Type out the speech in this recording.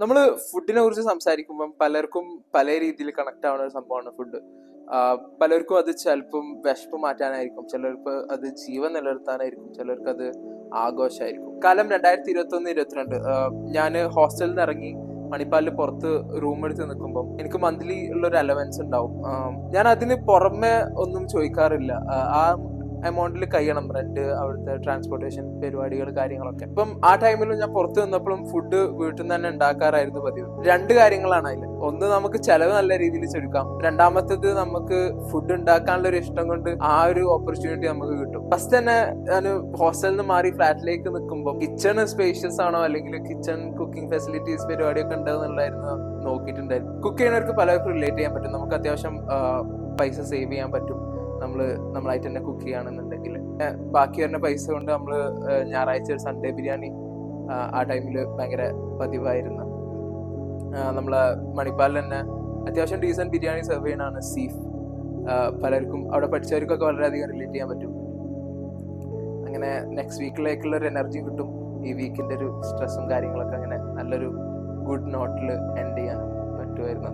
നമ്മൾ ഫുഡിനെ കുറിച്ച് സംസാരിക്കുമ്പം പലർക്കും പല രീതിയിൽ കണക്ട് ആവുന്ന ഒരു സംഭവമാണ് ഫുഡ്. പലർക്കും അത് ചിലപ്പം വിശപ്പ് മാറ്റാനായിരിക്കും, ചിലർക്ക് അത് ജീവൻ നിലനിർത്താനായിരിക്കും, ചിലർക്ക് അത് ആഘോഷമായിരിക്കും. കാലം 2021-22. ഞാൻ ഹോസ്റ്റലിൽ നിന്ന് ഇറങ്ങി മണിപ്പാലിൽ പുറത്ത് റൂം എടുത്ത് നിൽക്കുമ്പോൾ എനിക്ക് മന്ത്ലി ഉള്ളൊരു അലവൻസ് ഉണ്ടാവും. ഞാൻ അതിന് പുറമെ ഒന്നും ചോദിക്കാറില്ല. ആ എമൗണ്ടിൽ കഴിയണം റെന്റ്, അവിടുത്തെ ട്രാൻസ്പോർട്ടേഷൻ പരിപാടികൾ, കാര്യങ്ങളൊക്കെ. ഇപ്പം ആ ടൈമിലും ഞാൻ പുറത്ത് നിന്നപ്പോഴും ഫുഡ് വീട്ടിൽ നിന്ന് തന്നെ ഉണ്ടാക്കാറായിരുന്നു പതിവ്. രണ്ട് കാര്യങ്ങളാണ് അതിൽ. ഒന്ന്, നമുക്ക് ചെലവ് നല്ല രീതിയിൽ ചുരുക്കാം. രണ്ടാമത്തേത്, നമുക്ക് ഫുഡ് ഉണ്ടാക്കാനുള്ള ഒരു ഇഷ്ടം കൊണ്ട് ആ ഒരു ഓപ്പർച്യൂണിറ്റി നമുക്ക് കിട്ടും. ഫസ്റ്റ് തന്നെ ഞാൻ ഹോസ്റ്റലിൽ നിന്ന് മാറി ഫ്ലാറ്റിലേക്ക് നിൽക്കുമ്പോൾ കിച്ചൺ സ്പേഷ്യസ് ആണോ അല്ലെങ്കിൽ കിച്ചൺ കുക്കിംഗ് ഫെസിലിറ്റീസ് പരിപാടിയൊക്കെ ഉണ്ടെന്നുള്ളതായിരുന്നു നോക്കിയിട്ടുണ്ടായിരുന്നു. കുക്ക് ചെയ്യുന്നവർക്ക് പലർക്കും റിലേറ്റ് ചെയ്യാൻ പറ്റും. നമുക്ക് അത്യാവശ്യം പൈസ സേവ് ചെയ്യാൻ പറ്റും നമ്മളായിട്ട് തന്നെ കുക്ക് ചെയ്യുകയാണെന്നുണ്ടെങ്കിൽ. ബാക്കി വരുന്ന പൈസ കൊണ്ട് നമ്മൾ ഞായറാഴ്ച ഒരു സൺഡേ ബിരിയാണി ആ ടൈമിൽ ഭയങ്കര പതിവായിരുന്നു. നമ്മളെ മണിപ്പാലിൽ തന്നെ അത്യാവശ്യം ഡീസൻറ്റ് ബിരിയാണി സെർവ് ചെയ്യണതാണ് സീഫ്. പലർക്കും അവിടെ പഠിച്ചവർക്കൊക്കെ വളരെയധികം റിലേറ്റ് ചെയ്യാൻ പറ്റും. അങ്ങനെ നെക്സ്റ്റ് വീക്കിലേക്കുള്ള ഒരു എനർജി കിട്ടും. ഈ വീക്കിൻ്റെ ഒരു സ്ട്രെസ്സും കാര്യങ്ങളൊക്കെ അങ്ങനെ നല്ലൊരു ഗുഡ് നോട്ടിൽ എൻഡ് ചെയ്യാൻ പറ്റുമായിരുന്നു.